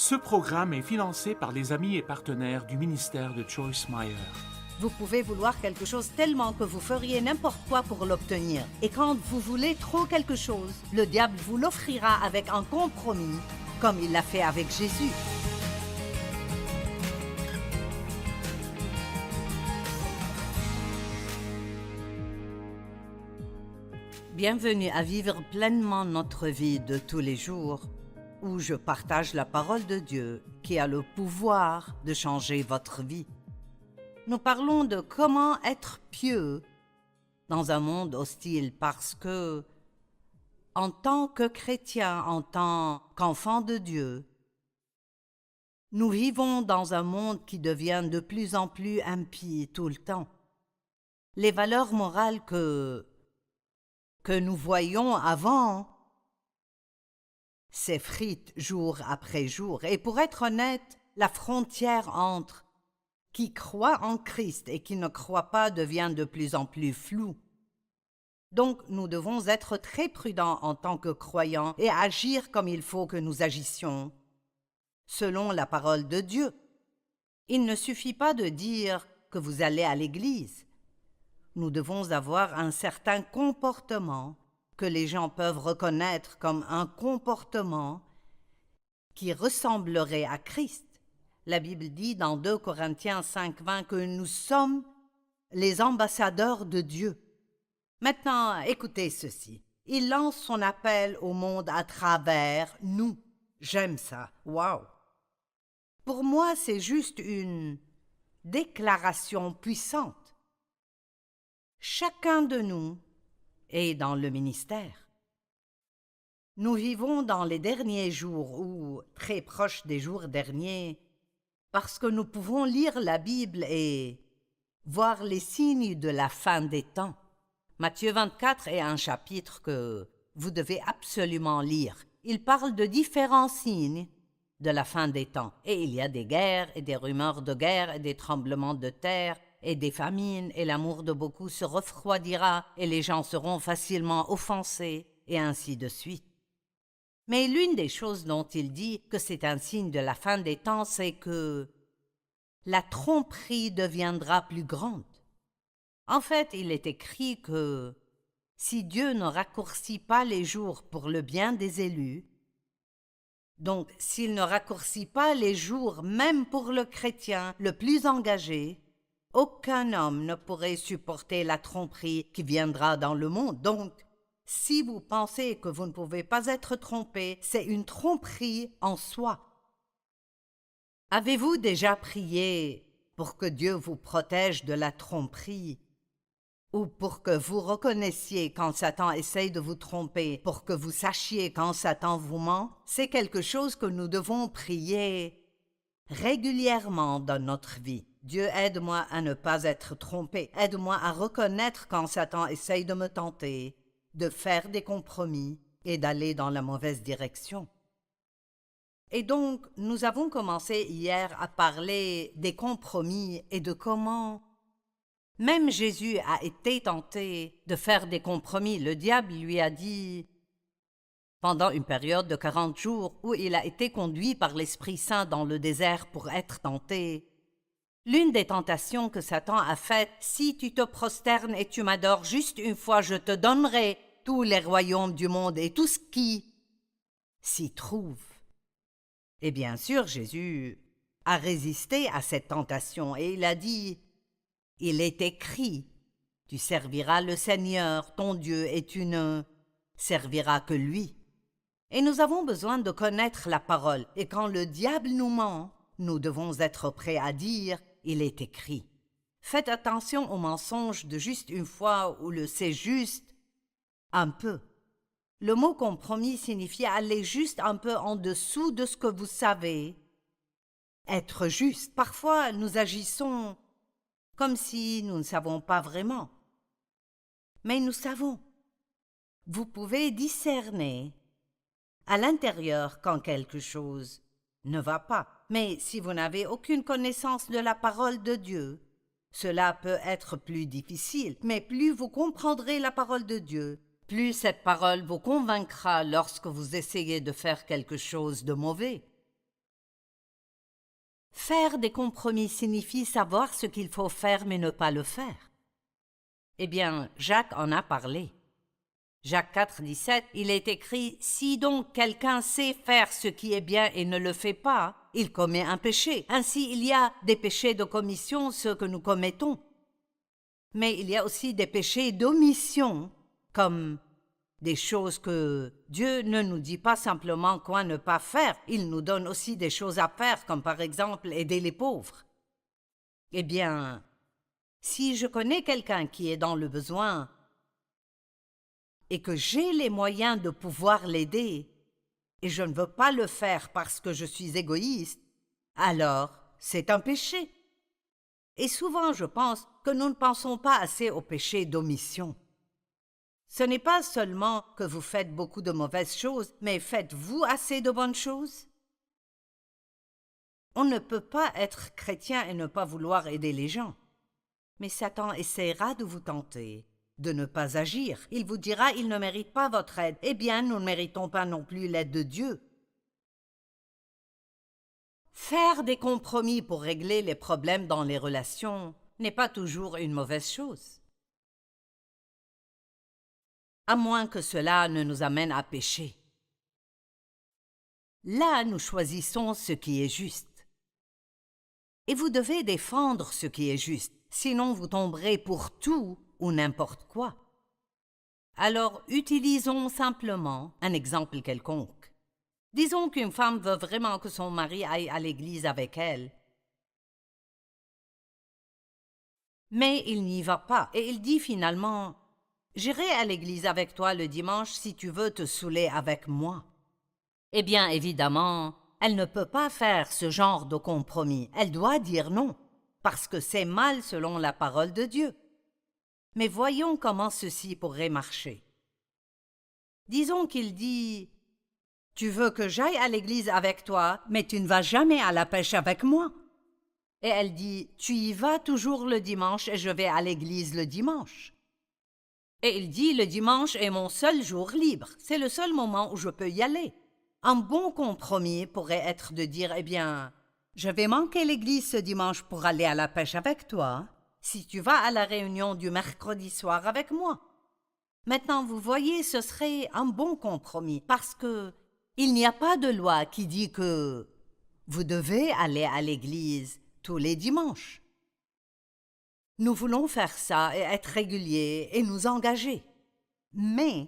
Ce programme est financé par les amis et partenaires du ministère de Joyce Meyer. Vous pouvez vouloir quelque chose tellement que vous feriez n'importe quoi pour l'obtenir. Et quand vous voulez trop quelque chose, le diable vous l'offrira avec un compromis, comme il l'a fait avec Jésus. Bienvenue à vivre pleinement notre vie de tous les jours, où je partage la parole de Dieu qui a le pouvoir de changer votre vie. Nous parlons de comment être pieux dans un monde hostile parce que, en tant que chrétiens, en tant qu'enfants de Dieu, nous vivons dans un monde qui devient de plus en plus impie tout le temps. Les valeurs morales que nous voyions avant s'effritent jour après jour. Et pour être honnête, la frontière entre qui croit en Christ et qui ne croit pas devient de plus en plus floue. Donc nous devons être très prudents en tant que croyants et agir comme il faut que nous agissions, selon la parole de Dieu. Il ne suffit pas de dire que vous allez à l'église. Nous devons avoir un certain comportement que les gens peuvent reconnaître comme un comportement qui ressemblerait à Christ. La Bible dit dans 2 Corinthiens 5:20 que nous sommes les ambassadeurs de Dieu. Maintenant, écoutez ceci. Il lance son appel au monde à travers nous. J'aime ça. Wow! Pour moi, c'est juste une déclaration puissante. Chacun de nous est dans le ministère. Nous vivons dans les derniers jours ou très proches des jours derniers parce que nous pouvons lire la Bible et voir les signes de la fin des temps. Matthieu 24 est un chapitre que vous devez absolument lire. Il parle de différents signes de la fin des temps. Et il y a des guerres et des rumeurs de guerre et des tremblements de terre et des famines, et l'amour de beaucoup se refroidira et les gens seront facilement offensés, et ainsi de suite. Mais l'une des choses dont il dit que c'est un signe de la fin des temps, c'est que la tromperie deviendra plus grande. En fait, il est écrit que si Dieu ne raccourcit pas les jours pour le bien des élus, donc s'il ne raccourcit pas les jours même pour le chrétien le plus engagé, aucun homme ne pourrait supporter la tromperie qui viendra dans le monde. Donc, si vous pensez que vous ne pouvez pas être trompé, c'est une tromperie en soi. Avez-vous déjà prié pour que Dieu vous protège de la tromperie? Ou pour que vous reconnaissiez quand Satan essaye de vous tromper, pour que vous sachiez quand Satan vous ment? C'est quelque chose que nous devons prier régulièrement dans notre vie. Dieu, aide-moi à ne pas être trompé. Aide-moi à reconnaître quand Satan essaye de me tenter, de faire des compromis et d'aller dans la mauvaise direction. Et donc, nous avons commencé hier à parler des compromis et de comment même Jésus a été tenté de faire des compromis. Le diable lui a dit, pendant une période de 40 jours où il a été conduit par l'Esprit Saint dans le désert pour être tenté, l'une des tentations que Satan a faites, si tu te prosternes et tu m'adores juste une fois, je te donnerai tous les royaumes du monde et tout ce qui s'y trouve. Et bien sûr, Jésus a résisté à cette tentation et il a dit, il est écrit, tu serviras le Seigneur, ton Dieu, et tu ne serviras que lui. Et nous avons besoin de connaître la parole. Et quand le diable nous ment, nous devons être prêts à dire, il est écrit. Faites attention aux mensonges de juste une fois ou le c'est juste un peu. Le mot compromis signifie aller juste un peu en dessous de ce que vous savez. Être juste. Parfois, nous agissons comme si nous ne savons pas vraiment. Mais nous savons. Vous pouvez discerner à l'intérieur quand quelque chose ne va pas. Mais si vous n'avez aucune connaissance de la parole de Dieu, cela peut être plus difficile. Mais plus vous comprendrez la parole de Dieu, plus cette parole vous convaincra lorsque vous essayez de faire quelque chose de mauvais. Faire des compromis signifie savoir ce qu'il faut faire mais ne pas le faire. Eh bien, Jacques en a parlé. Jacques 4, 17, il est écrit « Si donc quelqu'un sait faire ce qui est bien et ne le fait pas, il commet un péché. Ainsi, il y a des péchés de commission, ceux que nous commettons. Mais il y a aussi des péchés d'omission, comme des choses que Dieu ne nous dit pas simplement quoi ne pas faire. Il nous donne aussi des choses à faire, comme par exemple aider les pauvres. Eh bien, si je connais quelqu'un qui est dans le besoin et que j'ai les moyens de pouvoir l'aider, et je ne veux pas le faire parce que je suis égoïste, alors c'est un péché. Et souvent, je pense que nous ne pensons pas assez au péché d'omission. Ce n'est pas seulement que vous faites beaucoup de mauvaises choses, mais faites-vous assez de bonnes choses? On ne peut pas être chrétien et ne pas vouloir aider les gens. Mais Satan essaiera de vous tenter, de ne pas agir. Il vous dira « il ne mérite pas votre aide ». Eh bien, nous ne méritons pas non plus l'aide de Dieu. Faire des compromis pour régler les problèmes dans les relations n'est pas toujours une mauvaise chose. À moins que cela ne nous amène à pécher. Là, nous choisissons ce qui est juste. Et vous devez défendre ce qui est juste, sinon vous tomberez pour tout ou n'importe quoi. Alors, utilisons simplement un exemple quelconque. Disons qu'une femme veut vraiment que son mari aille à l'église avec elle. Mais il n'y va pas et il dit finalement « J'irai à l'église avec toi le dimanche si tu veux te saouler avec moi. » Eh bien, évidemment, elle ne peut pas faire ce genre de compromis. Elle doit dire non, parce que c'est mal selon la parole de Dieu. Mais voyons comment ceci pourrait marcher. Disons qu'il dit « Tu veux que j'aille à l'église avec toi, mais tu ne vas jamais à la pêche avec moi. » Et elle dit « Tu y vas toujours le dimanche et je vais à l'église le dimanche. » Et il dit « Le dimanche est mon seul jour libre. C'est le seul moment où je peux y aller. » Un bon compromis pourrait être de dire « Eh bien, je vais manquer l'église ce dimanche pour aller à la pêche avec toi, si tu vas à la réunion du mercredi soir avec moi. » Maintenant, vous voyez, ce serait un bon compromis, parce que il n'y a pas de loi qui dit que vous devez aller à l'église tous les dimanches. Nous voulons faire ça et être réguliers et nous engager. Mais,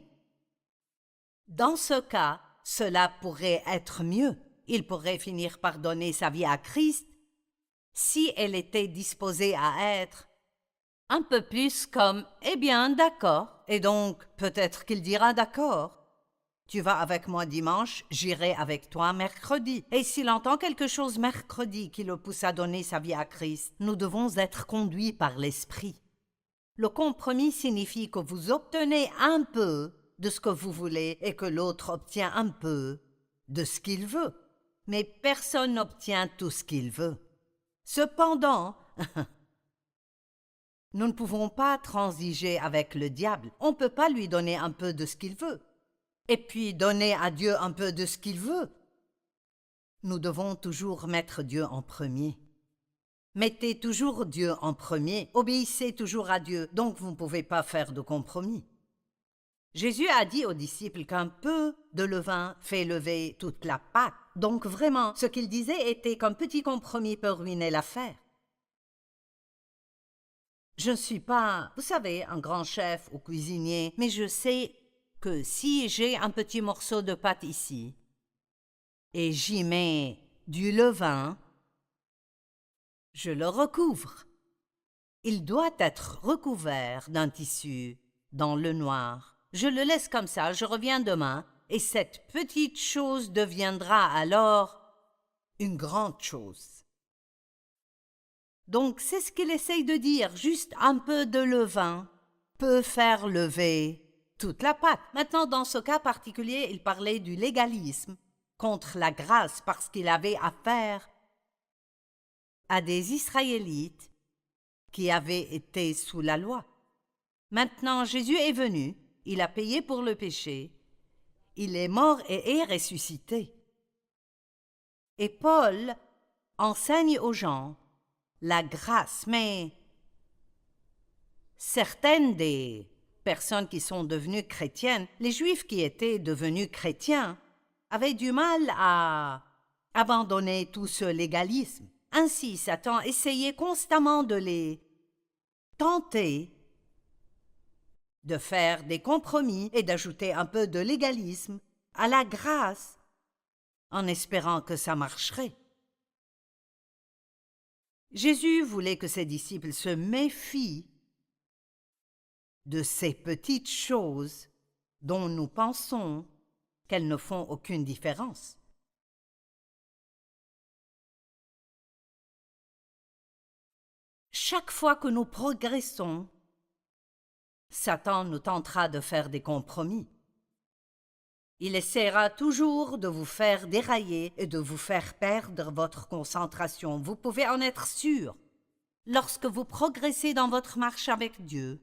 dans ce cas, cela pourrait être mieux. Il pourrait finir par donner sa vie à Christ si elle était disposée à être un peu plus comme « Eh bien, d'accord. » Et donc, peut-être qu'il dira « D'accord. Tu vas avec moi dimanche, j'irai avec toi mercredi. » Et s'il entend quelque chose mercredi qui le pousse à donner sa vie à Christ, nous devons être conduits par l'Esprit. Le compromis signifie que vous obtenez un peu de ce que vous voulez et que l'autre obtient un peu de ce qu'il veut. Mais personne n'obtient tout ce qu'il veut. Cependant, nous ne pouvons pas transiger avec le diable. On ne peut pas lui donner un peu de ce qu'il veut. Et puis donner à Dieu un peu de ce qu'il veut. Nous devons toujours mettre Dieu en premier. Mettez toujours Dieu en premier, obéissez toujours à Dieu, donc vous ne pouvez pas faire de compromis. Jésus a dit aux disciples qu'un peu de levain fait lever toute la pâte. Donc vraiment, ce qu'il disait était qu'un petit compromis peut ruiner l'affaire. Je ne suis pas, vous savez, un grand chef ou cuisinier, mais je sais que si j'ai un petit morceau de pâte ici et j'y mets du levain, je le recouvre. Il doit être recouvert d'un tissu dans le noir. Je le laisse comme ça, je reviens demain, et cette petite chose deviendra alors une grande chose. Donc c'est ce qu'il essaye de dire, juste un peu de levain peut faire lever toute la pâte. Maintenant, dans ce cas particulier, il parlait du légalisme contre la grâce parce qu'il avait affaire à des Israélites qui avaient été sous la loi. Maintenant, Jésus est venu, il a payé pour le péché, il est mort et est ressuscité. Et Paul enseigne aux gens la grâce, mais certaines des personnes qui sont devenues chrétiennes, les Juifs qui étaient devenus chrétiens, avaient du mal à abandonner tout ce légalisme. Ainsi, Satan essayait constamment de les tenter de faire des compromis et d'ajouter un peu de légalisme à la grâce, en espérant que ça marcherait. Jésus voulait que ses disciples se méfient de ces petites choses dont nous pensons qu'elles ne font aucune différence. Chaque fois que nous progressons, Satan nous tentera de faire des compromis. Il essaiera toujours de vous faire dérailler et de vous faire perdre votre concentration. Vous pouvez en être sûr. Lorsque vous progressez dans votre marche avec Dieu,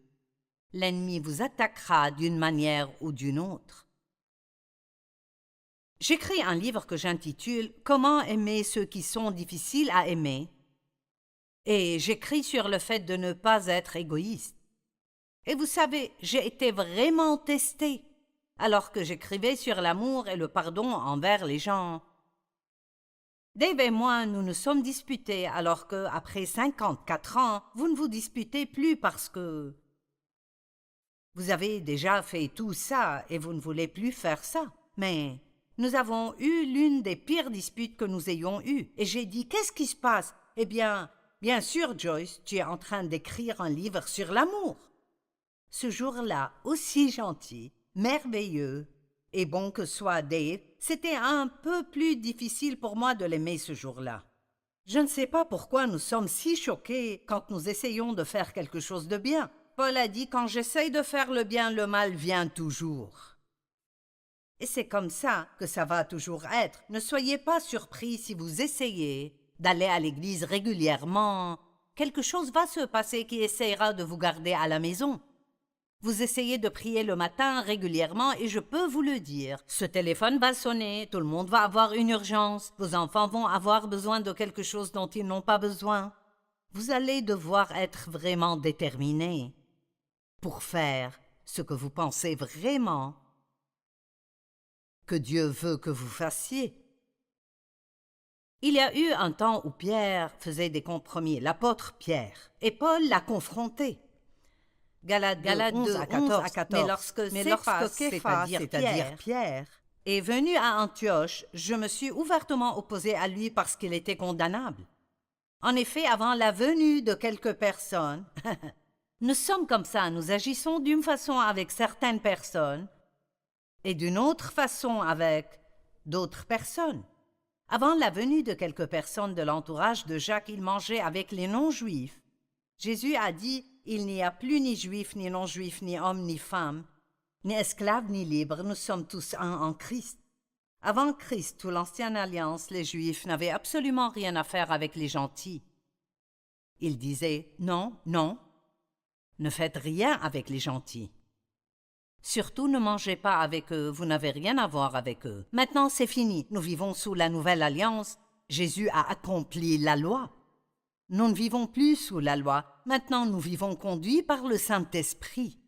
l'ennemi vous attaquera d'une manière ou d'une autre. J'écris un livre que j'intitule « Comment aimer ceux qui sont difficiles à aimer » et j'écris sur le fait de ne pas être égoïste. Et vous savez, j'ai été vraiment testée alors que j'écrivais sur l'amour et le pardon envers les gens. Dave et moi, nous nous sommes disputés alors que, après 54 ans, vous ne vous disputez plus parce que vous avez déjà fait tout ça et vous ne voulez plus faire ça. Mais nous avons eu l'une des pires disputes que nous ayons eues. Et j'ai dit, qu'est-ce qui se passe? Eh bien sûr, Joyce, tu es en train d'écrire un livre sur l'amour. Ce jour-là, aussi gentil, merveilleux et bon que soit Dave, c'était un peu plus difficile pour moi de l'aimer ce jour-là. Je ne sais pas pourquoi nous sommes si choqués quand nous essayons de faire quelque chose de bien. Paul a dit, quand j'essaye de faire le bien, le mal vient toujours. Et c'est comme ça que ça va toujours être. Ne soyez pas surpris si vous essayez d'aller à l'église régulièrement. Quelque chose va se passer qui essaiera de vous garder à la maison. Vous essayez de prier le matin régulièrement et je peux vous le dire, ce téléphone va sonner, tout le monde va avoir une urgence, vos enfants vont avoir besoin de quelque chose dont ils n'ont pas besoin. Vous allez devoir être vraiment déterminé pour faire ce que vous pensez vraiment que Dieu veut que vous fassiez. Il y a eu un temps où Pierre faisait des compromis, l'apôtre Pierre, et Paul l'a confronté. Galates 2, 11 à 14. Mais lorsque Képhas, c'est-à-dire Pierre, est venu à Antioche, je me suis ouvertement opposé à lui parce qu'il était condamnable. En effet, avant la venue de quelques personnes, nous sommes comme ça, nous agissons d'une façon avec certaines personnes et d'une autre façon avec d'autres personnes. Avant la venue de quelques personnes de l'entourage de Jacques, il mangeait avec les non-juifs. Jésus a dit, il n'y a plus ni juif, ni non-juif, ni homme, ni femme, ni esclave, ni libre, nous sommes tous un en Christ. Avant Christ, sous l'Ancienne Alliance, les Juifs n'avaient absolument rien à faire avec les gentils. Ils disaient, non, non, ne faites rien avec les gentils. Surtout ne mangez pas avec eux, vous n'avez rien à voir avec eux. Maintenant c'est fini, nous vivons sous la Nouvelle Alliance. Jésus a accompli la loi. Nous ne vivons plus sous la loi, maintenant nous vivons conduits par le Saint-Esprit.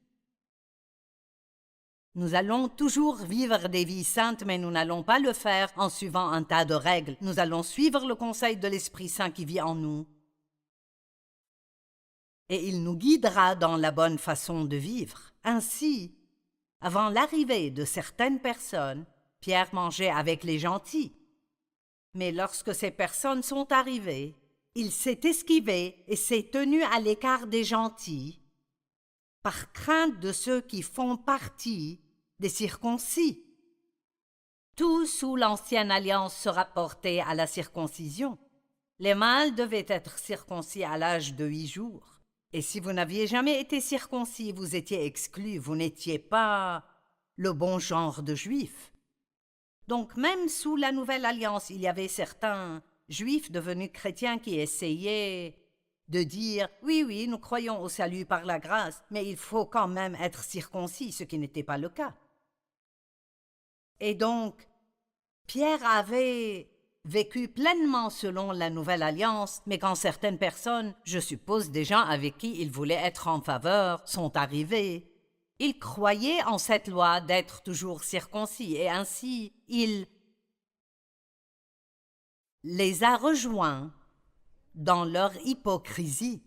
Nous allons toujours vivre des vies saintes, mais nous n'allons pas le faire en suivant un tas de règles. Nous allons suivre le conseil de l'Esprit Saint qui vit en nous. Et il nous guidera dans la bonne façon de vivre. Ainsi, avant l'arrivée de certaines personnes, Pierre mangeait avec les gentils. Mais lorsque ces personnes sont arrivées, il s'est esquivé et s'est tenu à l'écart des gentils, par crainte de ceux qui font partie des circoncis. Tout sous l'Ancienne Alliance se rapportait à la circoncision. Les mâles devaient être circoncis à l'âge de 8 jours. Et si vous n'aviez jamais été circoncis, vous étiez exclu, vous n'étiez pas le bon genre de juif. Donc même sous la Nouvelle Alliance, il y avait certains juifs devenus chrétiens qui essayaient de dire « Oui, nous croyons au salut par la grâce, mais il faut quand même être circoncis », ce qui n'était pas le cas. Et donc, Pierre avait vécu pleinement selon la Nouvelle Alliance, mais quand certaines personnes, je suppose des gens avec qui il voulait être en faveur, sont arrivés, il croyait en cette loi d'être toujours circoncis et ainsi il les a rejoints dans leur hypocrisie.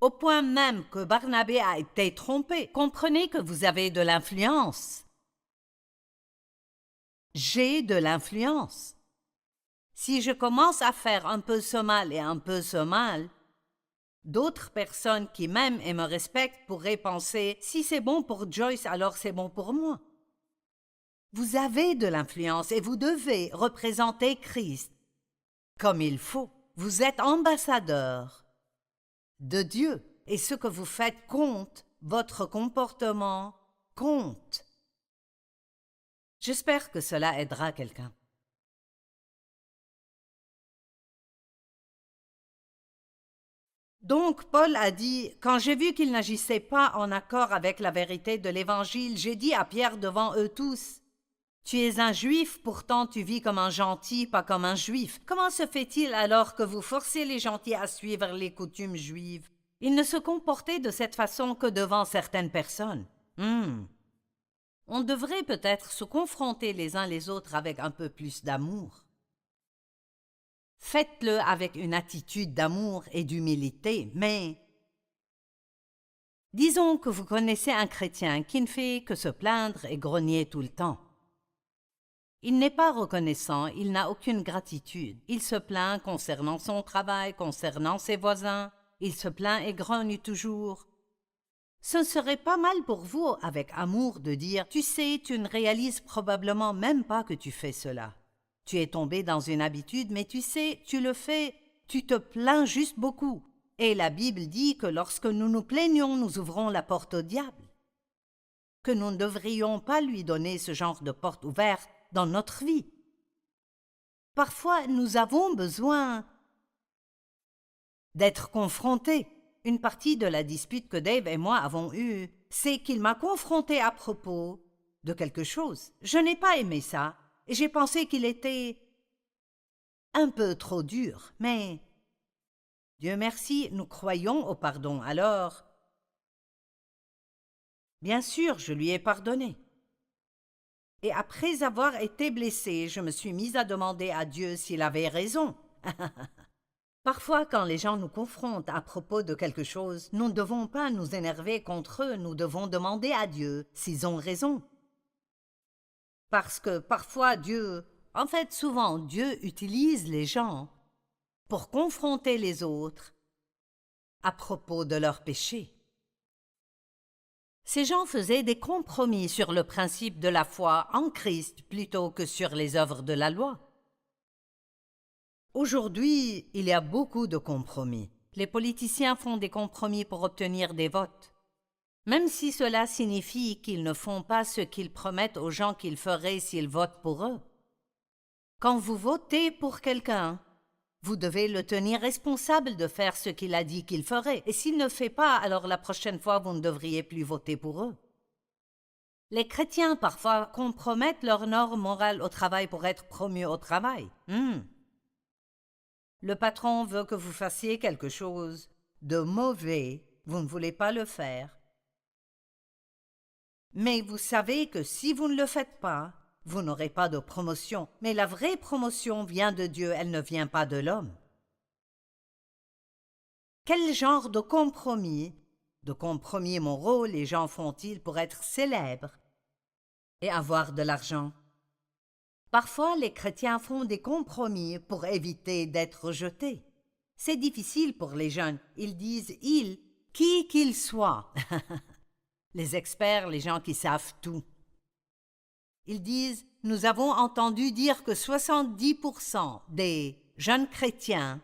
Au point même que Barnabé a été trompé. Comprenez que vous avez de l'influence. J'ai de l'influence. Si je commence à faire un peu ce mal et un peu ce mal, d'autres personnes qui m'aiment et me respectent pourraient penser « si c'est bon pour Joyce, alors c'est bon pour moi ». Vous avez de l'influence et vous devez représenter Christ comme il faut. Vous êtes ambassadeur de Dieu et ce que vous faites compte, votre comportement compte. J'espère que cela aidera quelqu'un. Donc Paul a dit, quand j'ai vu qu'il n'agissait pas en accord avec la vérité de l'Évangile, j'ai dit à Pierre devant eux tous, « Tu es un juif, pourtant tu vis comme un gentil, pas comme un juif. Comment se fait-il alors que vous forcez les gentils à suivre les coutumes juives? » Il ne se comportait de cette façon que devant certaines personnes. On devrait peut-être se confronter les uns les autres avec un peu plus d'amour. Faites-le avec une attitude d'amour et d'humilité, mais disons que vous connaissez un chrétien qui ne fait que se plaindre et grogner tout le temps. Il n'est pas reconnaissant, il n'a aucune gratitude. Il se plaint concernant son travail, concernant ses voisins. Il se plaint et grogne toujours. Ce ne serait pas mal pour vous, avec amour, de dire « Tu sais, tu ne réalises probablement même pas que tu fais cela. Tu es tombé dans une habitude, mais tu sais, tu le fais, tu te plains juste beaucoup. » Et la Bible dit que lorsque nous nous plaignons, nous ouvrons la porte au diable. Que nous ne devrions pas lui donner ce genre de porte ouverte dans notre vie. Parfois, nous avons besoin d'être confrontés. Une partie de la dispute que Dave et moi avons eue, c'est qu'il m'a confronté à propos de quelque chose. Je n'ai pas aimé ça, et j'ai pensé qu'il était un peu trop dur, mais Dieu merci, nous croyons au pardon, alors bien sûr, je lui ai pardonné. Et après avoir été blessée, je me suis mise à demander à Dieu s'il avait raison. Parfois, quand les gens nous confrontent à propos de quelque chose, nous ne devons pas nous énerver contre eux, nous devons demander à Dieu s'ils ont raison. Parce que parfois souvent Dieu utilise les gens pour confronter les autres à propos de leurs péchés. Ces gens faisaient des compromis sur le principe de la foi en Christ plutôt que sur les œuvres de la loi. Aujourd'hui, il y a beaucoup de compromis. Les politiciens font des compromis pour obtenir des votes, même si cela signifie qu'ils ne font pas ce qu'ils promettent aux gens qu'ils feraient s'ils votent pour eux. Quand vous votez pour quelqu'un, vous devez le tenir responsable de faire ce qu'il a dit qu'il ferait. Et s'il ne fait pas, alors la prochaine fois, vous ne devriez plus voter pour eux. Les chrétiens, parfois, compromettent leurs normes morales au travail pour être promus au travail. Le patron veut que vous fassiez quelque chose de mauvais, vous ne voulez pas le faire. Mais vous savez que si vous ne le faites pas, vous n'aurez pas de promotion. Mais la vraie promotion vient de Dieu, elle ne vient pas de l'homme. Quel genre de compromis moraux les gens font-ils pour être célèbres et avoir de l'argent? Parfois, les chrétiens font des compromis pour éviter d'être rejetés. C'est difficile pour les jeunes. Ils disent « il », qui qu'il soit. Les experts, les gens qui savent tout. Ils disent « nous avons entendu dire que 70% des jeunes chrétiens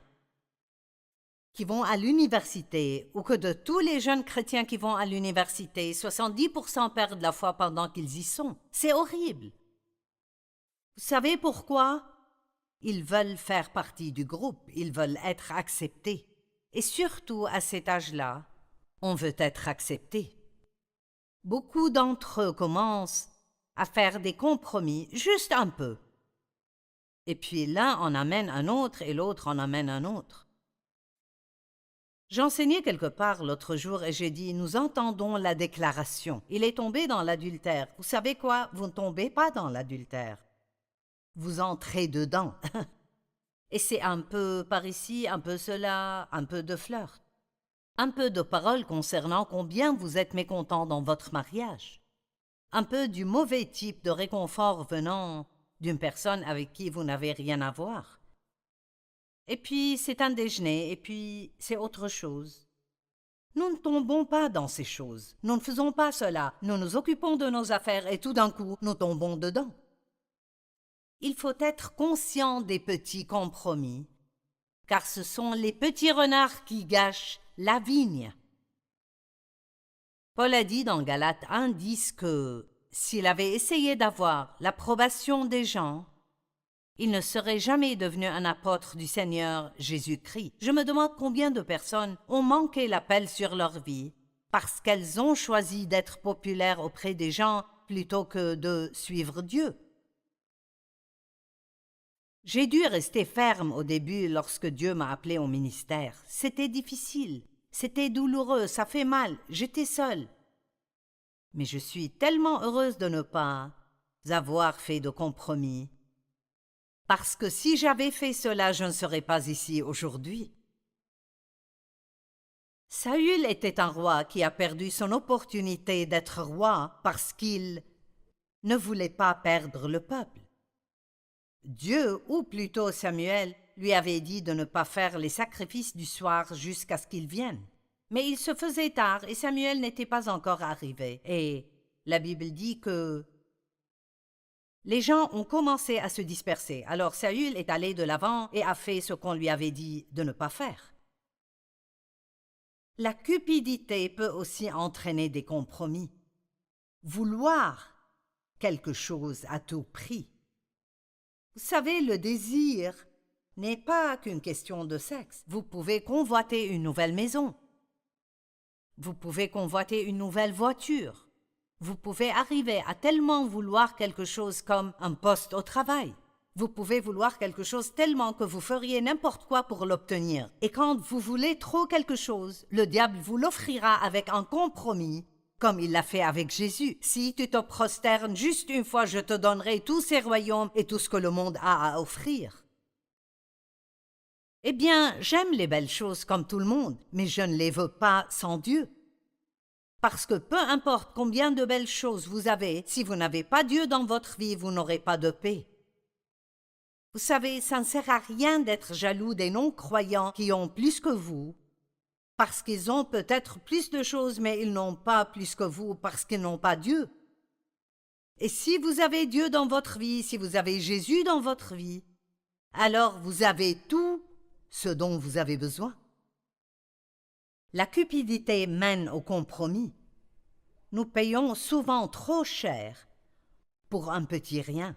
qui vont à l'université ou que de tous les jeunes chrétiens qui vont à l'université, 70% perdent la foi pendant qu'ils y sont. C'est horrible. » Vous savez pourquoi? Ils veulent faire partie du groupe, ils veulent être acceptés. Et surtout, à cet âge-là, on veut être accepté. Beaucoup d'entre eux commencent à faire des compromis, juste un peu. Et puis l'un en amène un autre et l'autre en amène un autre. J'enseignais quelque part l'autre jour et j'ai dit « Nous entendons la déclaration. Il est tombé dans l'adultère. Vous savez quoi? Vous ne tombez pas dans l'adultère. Vous entrez dedans. Et c'est un peu par ici, un peu cela, un peu de flirt. Un peu de paroles concernant combien vous êtes mécontent dans votre mariage. Un peu du mauvais type de réconfort venant d'une personne avec qui vous n'avez rien à voir. Et puis c'est un déjeuner, et puis c'est autre chose. Nous ne tombons pas dans ces choses. Nous ne faisons pas cela. Nous nous occupons de nos affaires et tout d'un coup, nous tombons dedans. Il faut être conscient des petits compromis, car ce sont les petits renards qui gâchent la vigne. Paul a dit dans Galates 1:10 que s'il avait essayé d'avoir l'approbation des gens, il ne serait jamais devenu un apôtre du Seigneur Jésus-Christ. Je me demande combien de personnes ont manqué l'appel sur leur vie parce qu'elles ont choisi d'être populaires auprès des gens plutôt que de suivre Dieu. J'ai dû rester ferme au début lorsque Dieu m'a appelé au ministère. C'était difficile, c'était douloureux, ça fait mal, j'étais seule. Mais je suis tellement heureuse de ne pas avoir fait de compromis. Parce que si j'avais fait cela, je ne serais pas ici aujourd'hui. Saül était un roi qui a perdu son opportunité d'être roi parce qu'il ne voulait pas perdre le peuple. Dieu, ou plutôt Samuel, lui avait dit de ne pas faire les sacrifices du soir jusqu'à ce qu'il vienne. Mais il se faisait tard et Samuel n'était pas encore arrivé. Et la Bible dit que les gens ont commencé à se disperser. Alors Saül est allé de l'avant et a fait ce qu'on lui avait dit de ne pas faire. La cupidité peut aussi entraîner des compromis. Vouloir quelque chose à tout prix. Vous savez, le désir n'est pas qu'une question de sexe. Vous pouvez convoiter une nouvelle maison. Vous pouvez convoiter une nouvelle voiture. Vous pouvez arriver à tellement vouloir quelque chose comme un poste au travail. Vous pouvez vouloir quelque chose tellement que vous feriez n'importe quoi pour l'obtenir. Et quand vous voulez trop quelque chose, le diable vous l'offrira avec un compromis, comme il l'a fait avec Jésus. Si tu te prosternes juste une fois, je te donnerai tous ces royaumes et tout ce que le monde a à offrir. Eh bien, j'aime les belles choses comme tout le monde, mais je ne les veux pas sans Dieu. Parce que peu importe combien de belles choses vous avez, si vous n'avez pas Dieu dans votre vie, vous n'aurez pas de paix. Vous savez, ça ne sert à rien d'être jaloux des non-croyants qui ont plus que vous, parce qu'ils ont peut-être plus de choses, mais ils n'ont pas plus que vous parce qu'ils n'ont pas Dieu. Et si vous avez Dieu dans votre vie, si vous avez Jésus dans votre vie, alors vous avez tout ce dont vous avez besoin. La cupidité mène au compromis. Nous payons souvent trop cher pour un petit rien.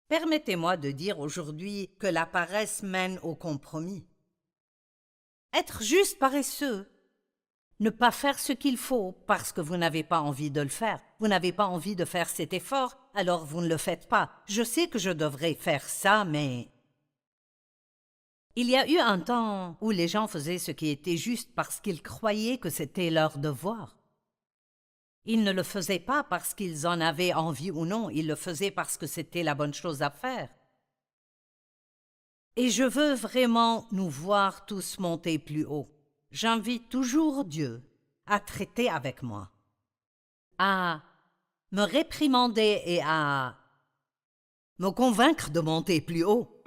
Permettez-moi de dire aujourd'hui que la paresse mène au compromis. Être juste paresseux, ne pas faire ce qu'il faut parce que vous n'avez pas envie de le faire. Vous n'avez pas envie de faire cet effort, alors vous ne le faites pas. Je sais que je devrais faire ça, mais... Il y a eu un temps où les gens faisaient ce qui était juste parce qu'ils croyaient que c'était leur devoir. Ils ne le faisaient pas parce qu'ils en avaient envie ou non, ils le faisaient parce que c'était la bonne chose à faire. Et je veux vraiment nous voir tous monter plus haut. J'invite toujours Dieu à traiter avec moi, à me réprimander et à me convaincre de monter plus haut.